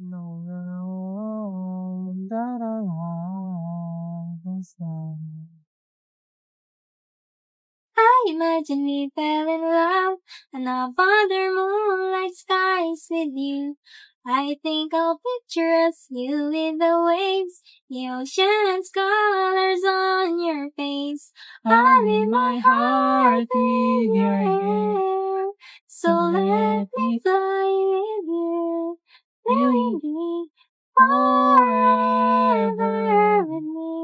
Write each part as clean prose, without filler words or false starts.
No, no, that I want is love. I imagine we fell in love and other moonlight skies with you. I think I'll picture us, you with the waves, the ocean's colors on your face. I leave my heart with your hand. So let me fly with you, will be forever with me.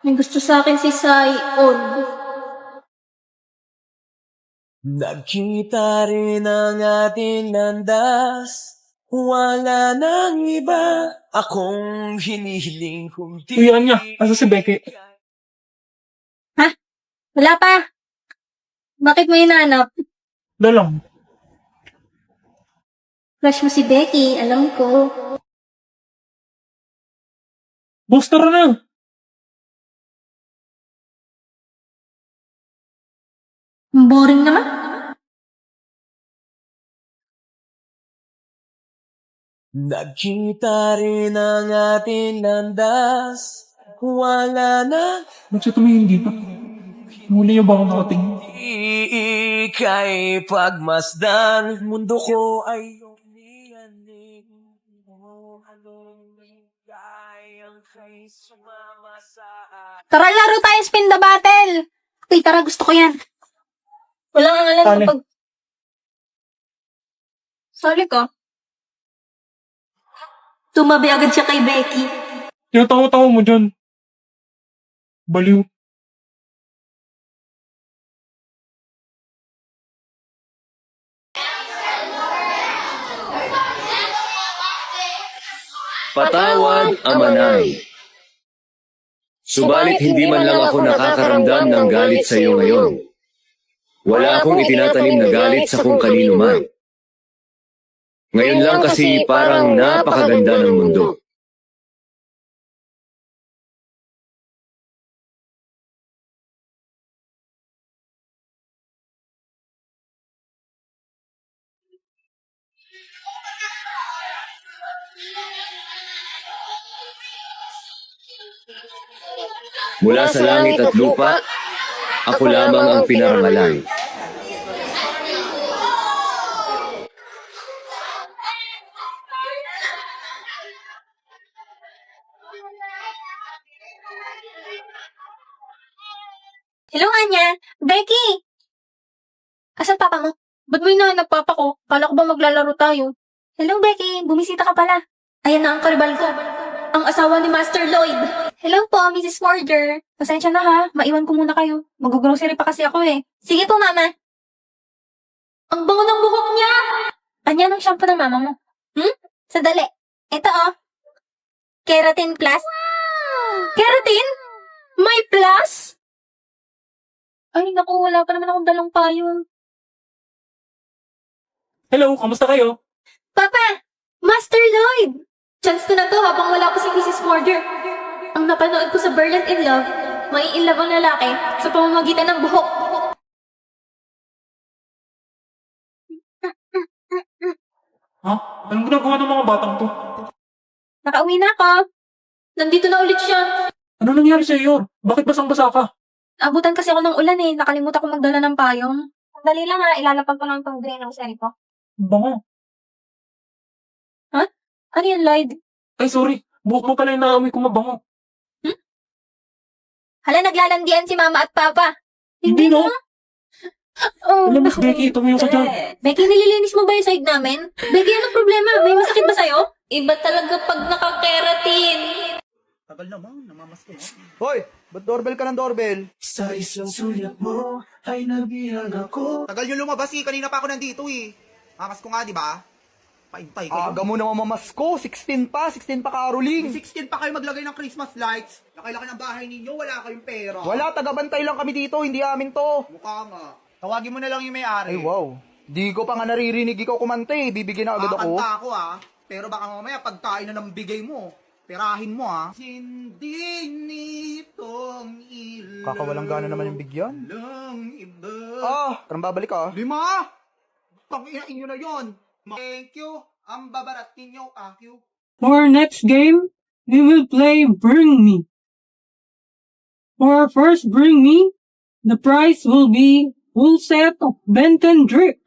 May gusto sa akin si Saion. Nagkita rin ang ating landas. Wala nang iba akong hinihiling kundi... Uy, Anya, asa si Becky? Wala pa. Bakit mo hinanap? Dalang. Crush mo si Becky, alam ko. Booster na. Boring naman. Nagkita rin ang ating landas. Wala na Ba't siya tumingin dito? Muli niya ba akong nakatingin? ika'y pagmasdan. Mundo ko ay umiyanig. Anong ligayang kay sumama sa akin. Tara, laro tayo spin the battle. Uy, tara, gusto ko yan. Wala kang alam Sali. kapag... Sorry ka. Tumabi agad siya kay Becky. Tinatawa-tawa mo dyan. Baliw. Patawad, Amanay. Subalit hindi man lang ako nakakaramdam ng galit sa iyo ngayon. Wala akong itinatanim na galit sa kung kanino man. Ngayon lang kasi parang napakaganda ng mundo. Mula sa langit at lupa, ako lamang ang pinarangalan. Hello, Anya. Becky! Asan papa mo? Ba't mo hinahanap papa ko? Kala ko ba maglalaro tayo? Hello, Becky. Bumisita ka pala. Ayan na ang karibal ko. Ang asawa ni Master Lloyd. Hello po, Mrs. Forger. Pasensya na ha. Maiwan ko muna kayo. Mag-grocery pa kasi ako eh. Sige po, mama. Ang bango ng buhok niya! Anya ng shampoo ng mama mo? Sadali. Ito oh. Keratin Plus. Wow! Keratin? May plus? Ay, naku, wala pa naman akong dalang payong. Hello, kamusta kayo? Papa! Master Lloyd! Chance ko na to habang wala pa si Mrs. Morder. Ang napanood ko sa Berlin in Love, may in love ang lalaki sa pamamagitan ng buhok. Ha? Anong ginagawa ng mga batang to? Nakauwi na ako. Nandito na ulit siya. Ano nangyari sa iyo? Bakit basang-basa ka? Abutan kasi ako ng ulan eh. Nakalimutan ko magdala ng payong. Dali lang ha, ilalapag ko lang itong drain ng sari ko. Bango. Ano yan, Lloyd? Ay, sorry. Buhok mo pala yung naamoy ko mabango. Hala, naglalandian si mama at papa. Hindi, no? Oh, Alam mo, Becky, tumayo ka dyan. Becky, nililinis mo ba yung side namin? Becky, anong problema? May masakit ba sa'yo? Iba talaga pag nakakeratin. Tagal naman, namamasko na. Hoy, ba't doorbell ka ng doorbell? Sa isang sulyap mo ay nabihan ako. Tagal nyo lumabas eh, kanina pa ako nandito eh. Mamasko nga, di ba? Paintay kayo. Aga mo naman mamasko, 16 pa Caroling. 16 pa kayo maglagay ng Christmas lights. Laki-laki ng bahay ninyo, wala kayong pera. Wala, tagabantay lang kami dito, hindi amin to. Mukha nga. Tawagin mo na lang yung may-ari. Ay wow, di ko pa nga naririnig ikaw kumante, bibigyan na agad ako. Kakanta ako ah. Pero baka mamaya pagkain na ng bigay mo. Perahin mo ah. Hindi nitong ilang Kakawalang gana naman yung bigyan. iba. Parang babalik ah. 5! Tanginain nyo na yun. Thank you. Ang babarat ninyo, akyo. For our next game, we will play Bring Me. For our first Bring Me, the prize will be full set of Benton drip.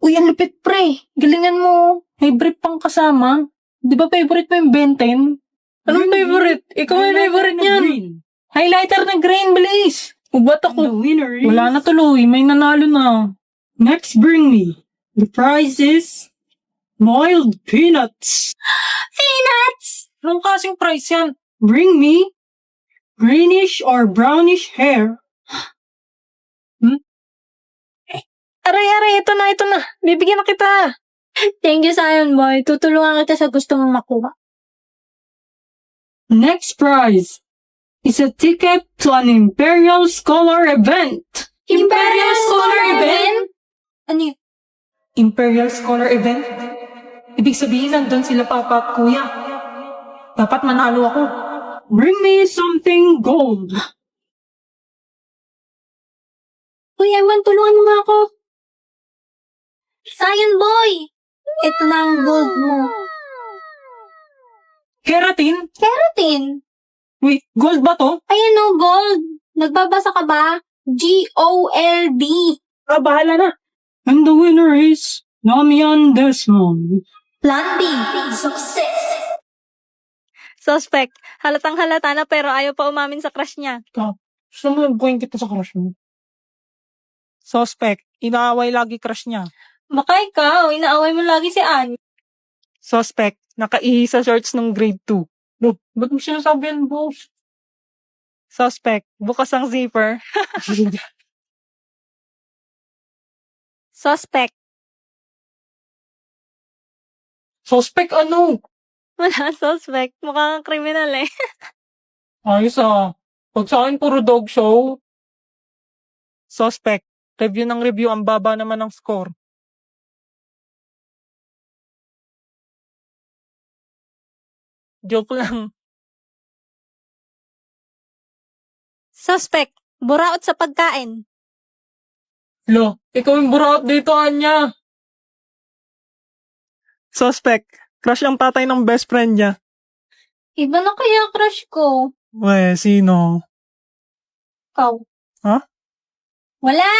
Uy, ang lupit pre. Galingan mo. May brief pang kasama. Di ba favorite mo yung Benten? Anong favorite? Ikaw may favorite niyan. Highlighter na green, bilis. Ubat The ako. winner is... Wala na tuloy. May nanalo na. Next Bring Me, the prize is boiled peanuts. Peanuts! Anong kasing prize yan? Bring Me, greenish or brownish hair. Aray, ito na. Bibigyan na kita. Thank you, Sion Boy. Tutulungan kita sa gusto mong makuha. Next prize is a ticket to an Imperial Scholar event. Imperial Scholar Event? Ano yun? Imperial Scholar event? Ibig sabihin, nandun sila papa at kuya. Dapat manalo ako. Bring me something gold. Uy, Ewan, tulungan mo nga ako. Sion Boy! Ito na ang gold mo. Keratin? Keratin? Wait, gold ba to? Ayan o, gold. Nagbabasa ka ba? G-O-L-D. Bahala na. And the winner is Damian Desmond. Plan B. Success. Suspect. Halatang halata na pero ayaw pa umamin sa crush niya. Gusto mo nagbuhin kita sa crush mo? Suspect. Inaaway lagi crush niya. Baka ikaw, inaaway mo lagi si Ann. Suspect. Nakaihi sa shorts ng grade 2. No, ba't mo sinasabi yan, boss? Suspect. Bukas ang zipper. Suspect. Suspect ano? Wala, suspect. Mukhang kang kriminal eh. Ayos ah. Pag sa akin puro dog show. Suspect. Review ng review, ang baba naman ng score. Joke lang. Suspect. Buraot sa pagkain. Lo, ikaw yung buraot dito, Anya. Suspect. Crush ang tatay ng best friend niya. Iba na kaya crush ko. Weh, sino? Ikaw. Ha? Wala!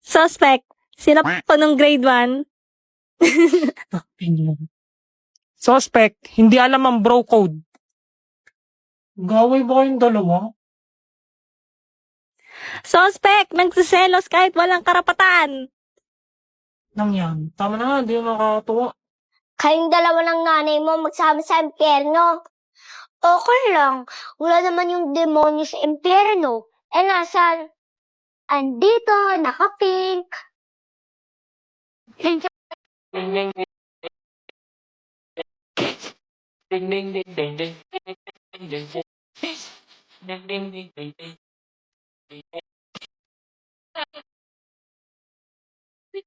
Suspect. Sinap ko nung grade 1. Suspect. Hindi alam ang bro code. Gaway ba kayong dalawa? Suspect. Nagsiselos kahit walang karapatan. Nang yan. Tama na nga, di na nakakatuwa. Kayong dalawa ng nanay mo magsama sa impyerno. Okay lang. Wala naman yung demonyo sa impyerno. Nasaan? Andito, naka-pink. Ding ding ding ding ding ding ding ding ding ding ding ding ding ding ding ding